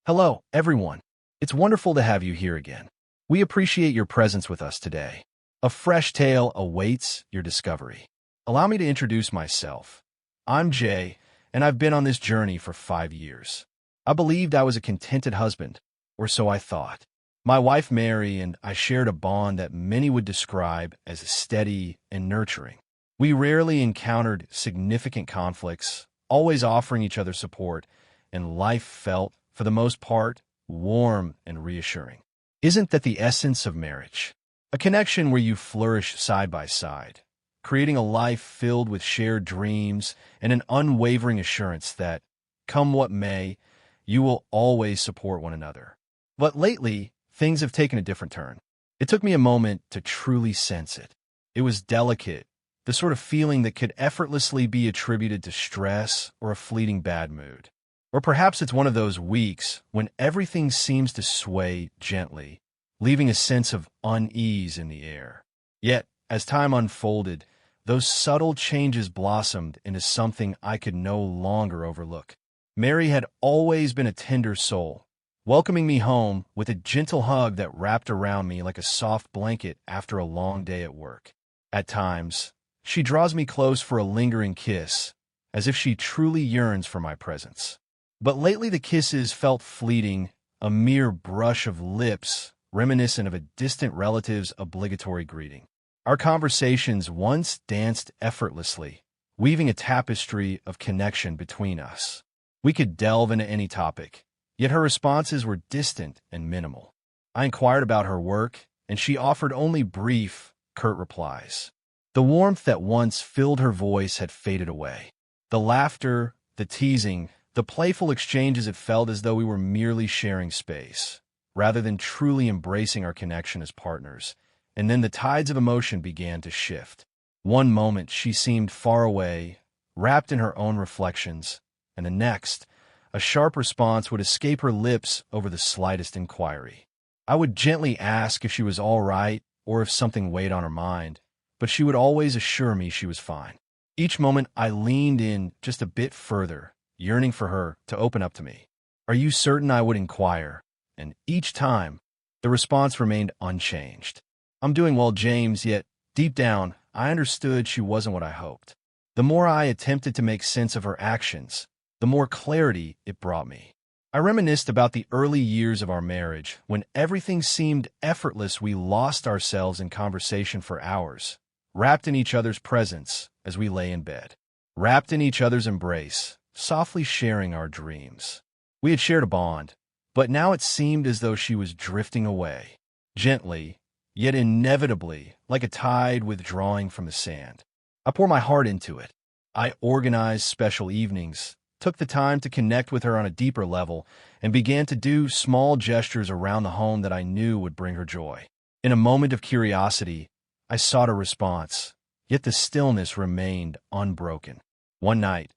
Hello, everyone. It's wonderful to have you here again. We appreciate your presence with us today. A fresh tale awaits your discovery. Allow me to introduce myself. I'm Jay, and I've been on this journey for 5 years. I believed I was a contented husband, or so I thought. My wife Mary and I shared a bond that many would describe as steady and nurturing. We rarely encountered significant conflicts, always offering each other support, and life felt, for the most part, warm and reassuring. Isn't that the essence of marriage? A connection where you flourish side by side, creating a life filled with shared dreams and an unwavering assurance that, come what may, you will always support one another. But lately, things have taken a different turn. It took me a moment to truly sense it. It was delicate, the sort of feeling that could effortlessly be attributed to stress or a fleeting bad mood. Or perhaps it's one of those weeks when everything seems to sway gently, leaving a sense of unease in the air. Yet, as time unfolded, those subtle changes blossomed into something I could no longer overlook. Mary had always been a tender soul, welcoming me home with a gentle hug that wrapped around me like a soft blanket after a long day at work. At times, she draws me close for a lingering kiss, as if she truly yearns for my presence. But lately the kisses felt fleeting, a mere brush of lips, reminiscent of a distant relative's obligatory greeting. Our conversations once danced effortlessly, weaving a tapestry of connection between us. We could delve into any topic, yet her responses were distant and minimal. I inquired about her work, and she offered only brief, curt replies. The warmth that once filled her voice had faded away. The laughter, the teasing, the playful exchanges, it felt as though we were merely sharing space, rather than truly embracing our connection as partners. And then the tides of emotion began to shift. One moment she seemed far away, wrapped in her own reflections, and the next, a sharp response would escape her lips over the slightest inquiry. I would gently ask if she was all right or if something weighed on her mind, but she would always assure me she was fine. Each moment I leaned in just a bit further, yearning for her to open up to me. "Are you certain?" I would inquire, and each time, the response remained unchanged. "I'm doing well, James," yet, deep down, I understood she wasn't what I hoped. The more I attempted to make sense of her actions, the more clarity it brought me. I reminisced about the early years of our marriage, when everything seemed effortless. We lost ourselves in conversation for hours, wrapped in each other's presence as we lay in bed, wrapped in each other's embrace, softly sharing our dreams. We had shared a bond, but now it seemed as though she was drifting away, gently, yet inevitably, like a tide withdrawing from the sand. I poured my heart into it. I organized special evenings, took the time to connect with her on a deeper level, and began to do small gestures around the home that I knew would bring her joy. In a moment of curiosity, I sought a response, yet the stillness remained unbroken. One night,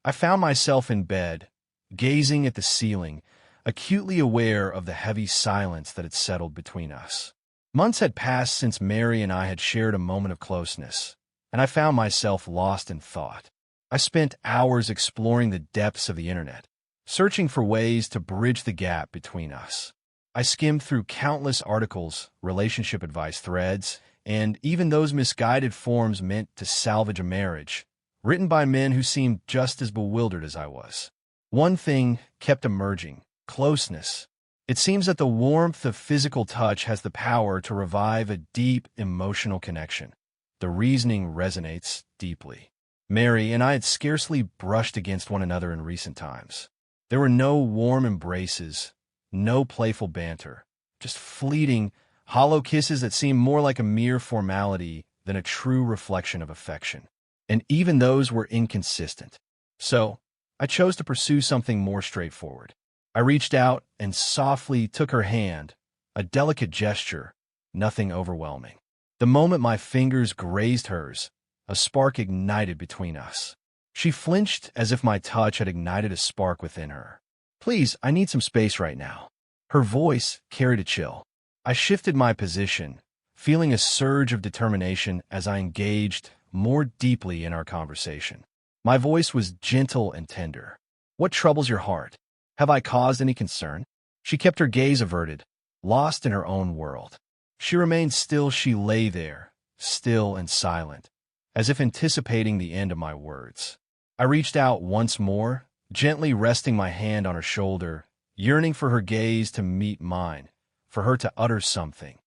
I found myself in bed, gazing at the ceiling, acutely aware of the heavy silence that had settled between us. Months had passed since Mary and I had shared a moment of closeness, and I found myself lost in thought. I spent hours exploring the depths of the internet, searching for ways to bridge the gap between us. I skimmed through countless articles, relationship advice threads, and even those misguided forums meant to salvage a marriage, written by men who seemed just as bewildered as I was. One thing kept emerging: closeness. It seems that the warmth of physical touch has the power to revive a deep emotional connection. The reasoning resonates deeply. Mary and I had scarcely brushed against one another in recent times. There were no warm embraces, no playful banter, just fleeting, hollow kisses that seemed more like a mere formality than a true reflection of affection. And even those were inconsistent. So, I chose to pursue something more straightforward. I reached out and softly took her hand, a delicate gesture, nothing overwhelming. The moment my fingers grazed hers, a spark ignited between us. She flinched as if my touch had ignited a spark within her. "Please, I need some space right now." Her voice carried a chill. I shifted my position, feeling a surge of determination as I engaged more deeply in our conversation. My voice was gentle and tender. "What troubles your heart? Have I caused any concern?" She kept her gaze averted, lost in her own world. She remained still. She lay there, still and silent, as if anticipating the end of my words. I reached out once more, gently resting my hand on her shoulder, yearning for her gaze to meet mine, for her to utter something,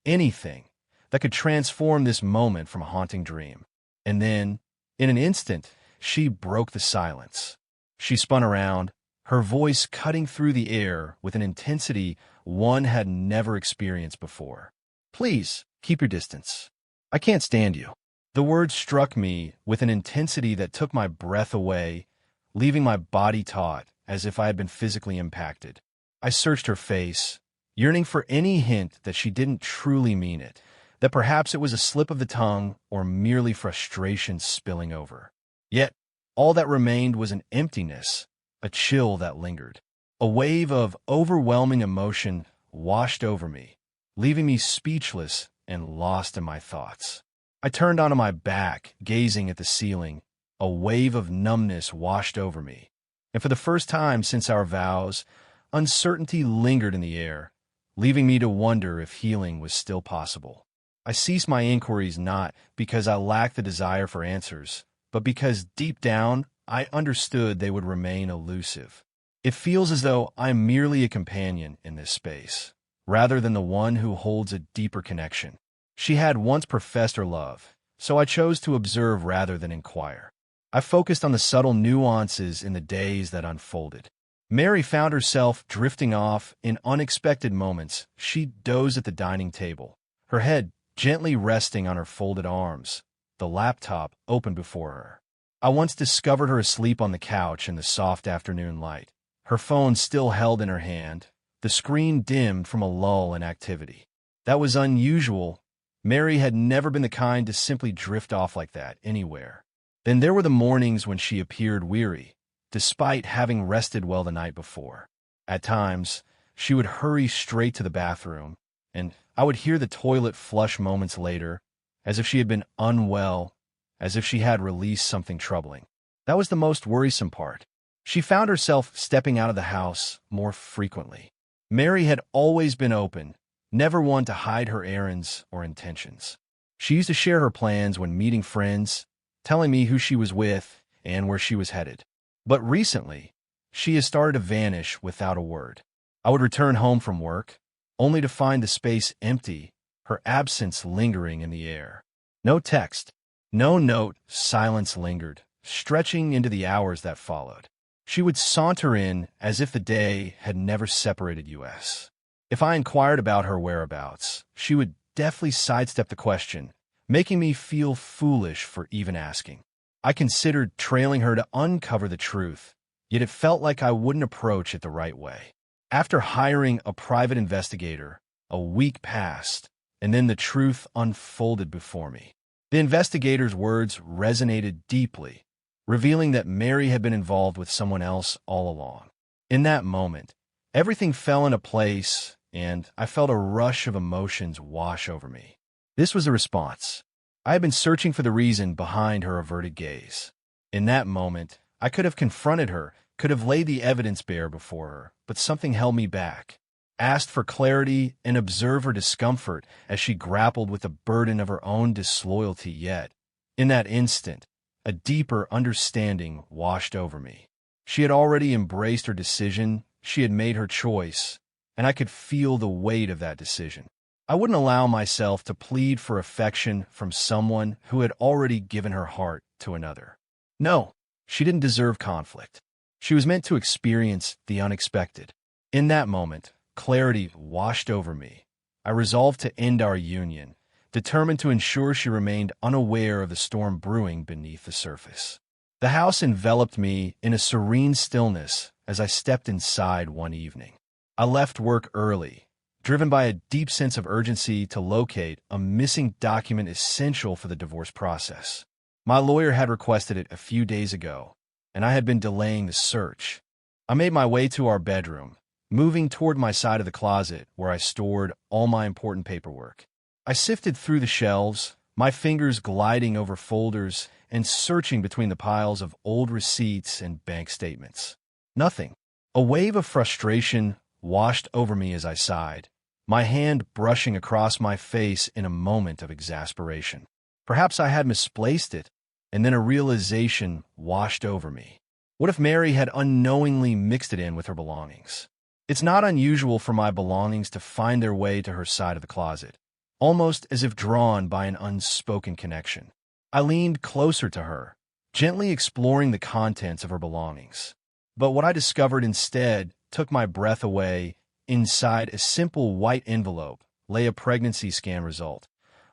anything, that could transform this moment from a haunting dream. And then, in an instant, she broke the silence. She spun around, her voice cutting through the air with an intensity one had never experienced before. "Please, keep your distance. I can't stand you." The words struck me with an intensity that took my breath away, leaving my body taut as if I had been physically impacted. I searched her face, yearning for any hint that she didn't truly mean it, that perhaps it was a slip of the tongue or merely frustration spilling over. Yet, all that remained was an emptiness, a chill that lingered. A wave of overwhelming emotion washed over me, leaving me speechless and lost in my thoughts. I turned onto my back, gazing at the ceiling. A wave of numbness washed over me, and for the first time since our vows, uncertainty lingered in the air, leaving me to wonder if healing was still possible. I ceased my inquiries not because I lacked the desire for answers, but because deep down, I understood they would remain elusive. It feels as though I'm merely a companion in this space, rather than the one who holds a deeper connection. She had once professed her love, so I chose to observe rather than inquire. I focused on the subtle nuances in the days that unfolded. Mary found herself drifting off in unexpected moments. She dozed at the dining table, her head gently resting on her folded arms, the laptop open before her. I once discovered her asleep on the couch in the soft afternoon light, her phone still held in her hand, the screen dimmed from a lull in activity. That was unusual. Mary had never been the kind to simply drift off like that anywhere. Then there were the mornings when she appeared weary, despite having rested well the night before. At times, she would hurry straight to the bathroom, and I would hear the toilet flush moments later, as if she had been unwell, as if she had released something troubling. That was the most worrisome part. She found herself stepping out of the house more frequently. Mary had always been open, never one to hide her errands or intentions. She used to share her plans when meeting friends, telling me who she was with and where she was headed. But recently, she has started to vanish without a word. I would return home from work, only to find the space empty, her absence lingering in the air. No text, no note, silence lingered, stretching into the hours that followed. She would saunter in as if the day had never separated us. If I inquired about her whereabouts, she would deftly sidestep the question, making me feel foolish for even asking. I considered trailing her to uncover the truth, yet it felt like I wouldn't approach it the right way. After hiring a private investigator, a week passed, and then the truth unfolded before me. The investigator's words resonated deeply, revealing that Mary had been involved with someone else all along. In that moment, everything fell into place, and I felt a rush of emotions wash over me. This was a response. I had been searching for the reason behind her averted gaze. In that moment, I could have confronted her, could have laid the evidence bare before her, but something held me back. Asked for clarity and observed her discomfort as she grappled with the burden of her own disloyalty. Yet, in that instant, a deeper understanding washed over me. She had already embraced her decision, she had made her choice, and I could feel the weight of that decision. I wouldn't allow myself to plead for affection from someone who had already given her heart to another. No, she didn't deserve conflict. She was meant to experience the unexpected. In that moment, clarity washed over me. I resolved to end our union, determined to ensure she remained unaware of the storm brewing beneath the surface. The house enveloped me in a serene stillness as I stepped inside one evening. I left work early, driven by a deep sense of urgency to locate a missing document essential for the divorce process. My lawyer had requested it a few days ago, and I had been delaying the search. I made my way to our bedroom, moving toward my side of the closet where I stored all my important paperwork. I sifted through the shelves, my fingers gliding over folders and searching between the piles of old receipts and bank statements. Nothing. A wave of frustration washed over me as I sighed, my hand brushing across my face in a moment of exasperation. Perhaps I had misplaced it, and then a realization washed over me. What if Mary had unknowingly mixed it in with her belongings? It's not unusual for my belongings to find their way to her side of the closet, almost as if drawn by an unspoken connection. I leaned closer to her, gently exploring the contents of her belongings. But what I discovered instead took my breath away. Inside a simple white envelope lay a pregnancy scan result,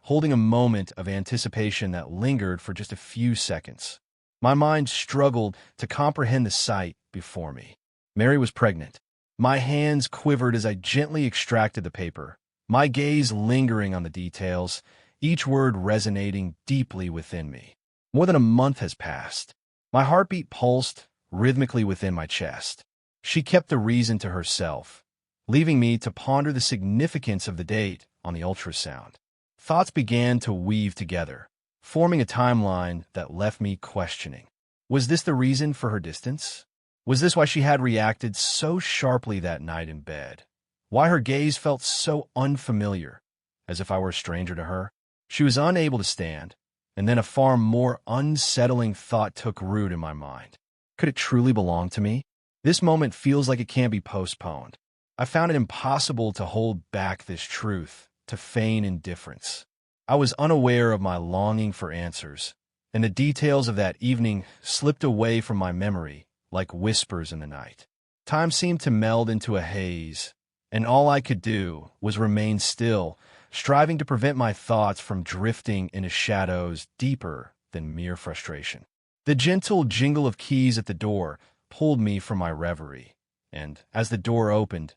holding a moment of anticipation that lingered for just a few seconds. My mind struggled to comprehend the sight before me. Mary was pregnant. My hands quivered as I gently extracted the paper, my gaze lingering on the details, each word resonating deeply within me. More than a month has passed. My heartbeat pulsed rhythmically within my chest. She kept the reason to herself, leaving me to ponder the significance of the date on the ultrasound. Thoughts began to weave together, forming a timeline that left me questioning. Was this the reason for her distance? Was this why she had reacted so sharply that night in bed? Why her gaze felt so unfamiliar, as if I were a stranger to her? She was unable to stand, and then a far more unsettling thought took root in my mind. Could it truly belong to me? This moment feels like it can't be postponed. I found it impossible to hold back this truth, to feign indifference. I was unaware of my longing for answers, and the details of that evening slipped away from my memory like whispers in the night. Time seemed to meld into a haze, and all I could do was remain still, striving to prevent my thoughts from drifting into shadows deeper than mere frustration. The gentle jingle of keys at the door pulled me from my reverie, and as the door opened,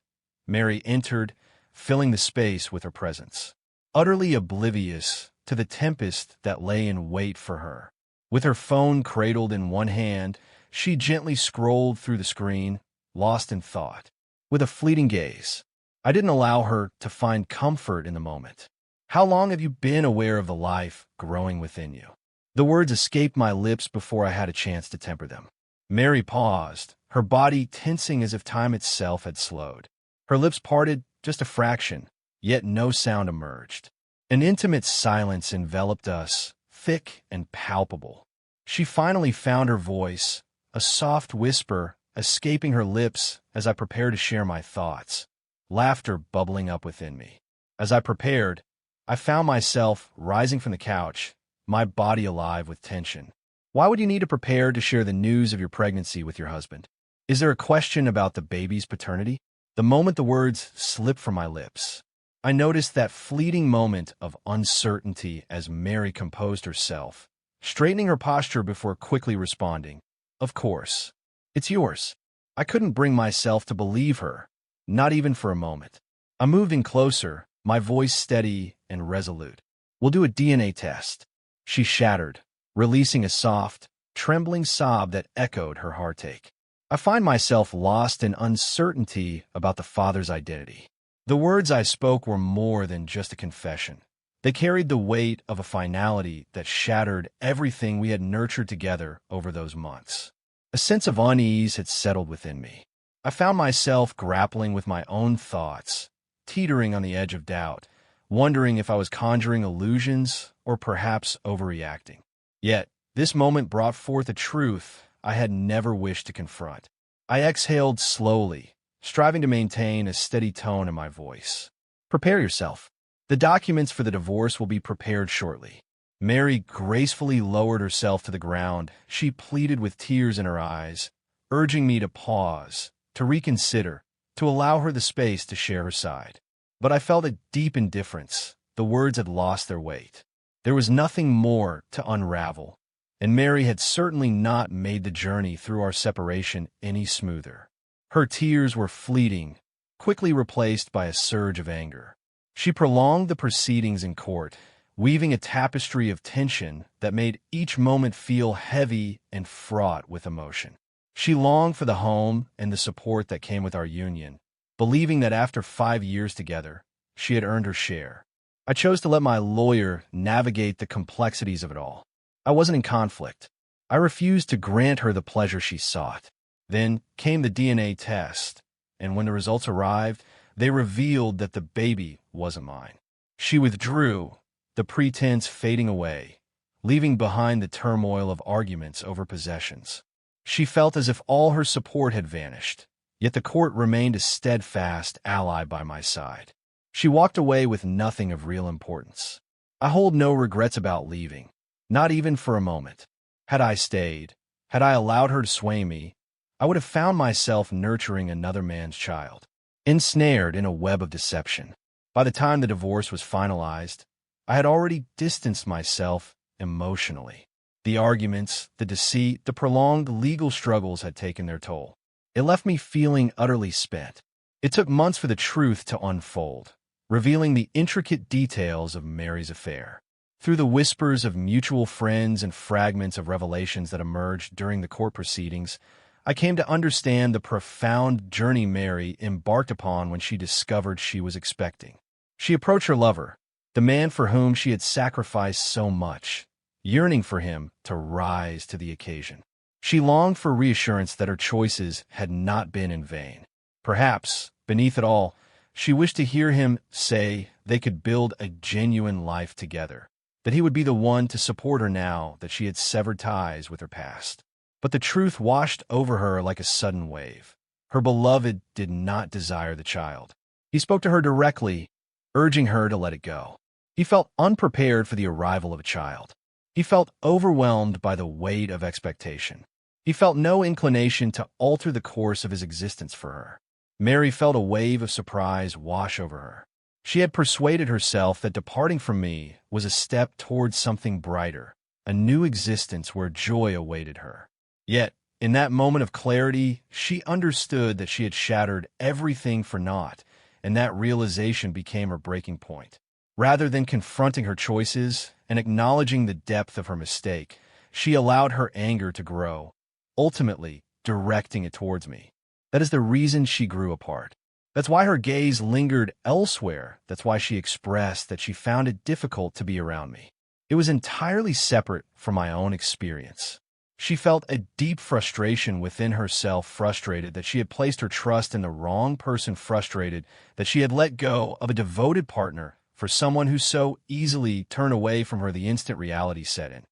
Mary entered, filling the space with her presence, utterly oblivious to the tempest that lay in wait for her. With her phone cradled in one hand, she gently scrolled through the screen, lost in thought. With a fleeting gaze, I didn't allow her to find comfort in the moment. How long have you been aware of the life growing within you? The words escaped my lips before I had a chance to temper them. Mary paused, her body tensing as if time itself had slowed. Her lips parted just a fraction, yet no sound emerged. An intimate silence enveloped us, thick and palpable. She finally found her voice, a soft whisper escaping her lips as I prepared to share my thoughts, laughter bubbling up within me. As I prepared, I found myself rising from the couch, my body alive with tension. Why would you need to prepare to share the news of your pregnancy with your husband? Is there a question about the baby's paternity? The moment the words slipped from my lips, I noticed that fleeting moment of uncertainty as Mary composed herself, straightening her posture before quickly responding, "Of course. It's yours." I couldn't bring myself to believe her, not even for a moment. I moved in closer, my voice steady and resolute. "We'll do a DNA test," she shattered, releasing a soft, trembling sob that echoed her heartache. I find myself lost in uncertainty about the father's identity. The words I spoke were more than just a confession. They carried the weight of a finality that shattered everything we had nurtured together over those months. A sense of unease had settled within me. I found myself grappling with my own thoughts, teetering on the edge of doubt, wondering if I was conjuring illusions or perhaps overreacting. Yet, this moment brought forth a truth I had never wished to confront. I exhaled slowly, striving to maintain a steady tone in my voice. "Prepare yourself. The documents for the divorce will be prepared shortly." Mary gracefully lowered herself to the ground. She pleaded with tears in her eyes, urging me to pause, to reconsider, to allow her the space to share her side. But I felt a deep indifference. The words had lost their weight. There was nothing more to unravel, and Mary had certainly not made the journey through our separation any smoother. Her tears were fleeting, quickly replaced by a surge of anger. She prolonged the proceedings in court, weaving a tapestry of tension that made each moment feel heavy and fraught with emotion. She longed for the home and the support that came with our union, believing that after 5 years together, she had earned her share. I chose to let my lawyer navigate the complexities of it all. I wasn't in conflict. I refused to grant her the pleasure she sought. Then came the DNA test, and when the results arrived, they revealed that the baby wasn't mine. She withdrew, the pretense fading away, leaving behind the turmoil of arguments over possessions. She felt as if all her support had vanished, yet the court remained a steadfast ally by my side. She walked away with nothing of real importance. I hold no regrets about leaving, not even for a moment. Had I stayed, had I allowed her to sway me, I would have found myself nurturing another man's child, ensnared in a web of deception. By the time the divorce was finalized, I had already distanced myself emotionally. The arguments, the deceit, the prolonged legal struggles had taken their toll. It left me feeling utterly spent. It took months for the truth to unfold, revealing the intricate details of Mary's affair. Through the whispers of mutual friends and fragments of revelations that emerged during the court proceedings, I came to understand the profound journey Mary embarked upon when she discovered she was expecting. She approached her lover, the man for whom she had sacrificed so much, yearning for him to rise to the occasion. She longed for reassurance that her choices had not been in vain. Perhaps, beneath it all, she wished to hear him say they could build a genuine life together, that he would be the one to support her now that she had severed ties with her past. But the truth washed over her like a sudden wave. Her beloved did not desire the child. He spoke to her directly, urging her to let it go. He felt unprepared for the arrival of a child. He felt overwhelmed by the weight of expectation. He felt no inclination to alter the course of his existence for her. Mary felt a wave of surprise wash over her. She had persuaded herself that departing from me was a step towards something brighter, a new existence where joy awaited her. Yet, in that moment of clarity, she understood that she had shattered everything for naught, and that realization became her breaking point. Rather than confronting her choices and acknowledging the depth of her mistake, she allowed her anger to grow, ultimately directing it towards me. That is the reason she grew apart. That's why her gaze lingered elsewhere. That's why she expressed that she found it difficult to be around me. It was entirely separate from my own experience. She felt a deep frustration within herself, frustrated that she had placed her trust in the wrong person, frustrated that she had let go of a devoted partner for someone who so easily turned away from her the instant reality set in.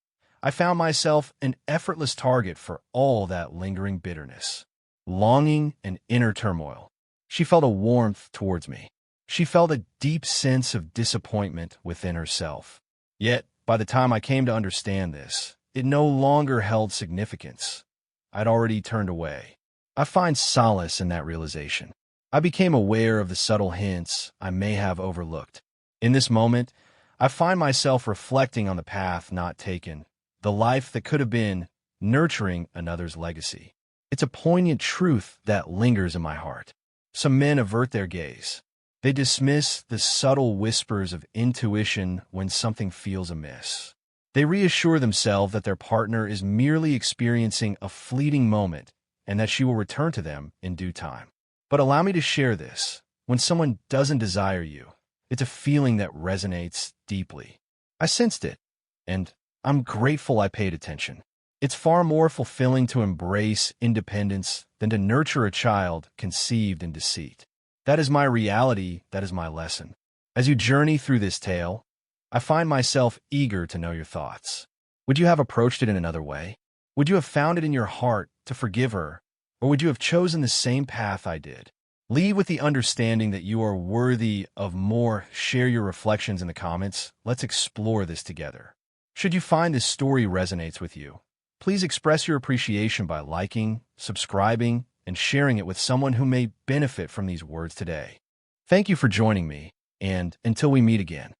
I found myself an effortless target for all that lingering bitterness, longing, and inner turmoil. She felt a warmth towards me. She felt a deep sense of disappointment within herself. Yet, by the time I came to understand this, it no longer held significance. I'd already turned away. I find solace in that realization. I became aware of the subtle hints I may have overlooked. In this moment, I find myself reflecting on the path not taken, the life that could have been, nurturing another's legacy. It's a poignant truth that lingers in my heart. Some men avert their gaze. They dismiss the subtle whispers of intuition when something feels amiss. They reassure themselves that their partner is merely experiencing a fleeting moment and that she will return to them in due time. But allow me to share this. When someone doesn't desire you, it's a feeling that resonates deeply. I sensed it, and I'm grateful I paid attention. It's far more fulfilling to embrace independence than to nurture a child conceived in deceit. That is my reality, that is my lesson. As you journey through this tale, I find myself eager to know your thoughts. Would you have approached it in another way? Would you have found it in your heart to forgive her, or would you have chosen the same path I did? Lead with the understanding that you are worthy of more. Share your reflections in the comments. Let's explore this together. Should you find this story resonates with you, please express your appreciation by liking, subscribing, and sharing it with someone who may benefit from these words today. Thank you for joining me, and until we meet again.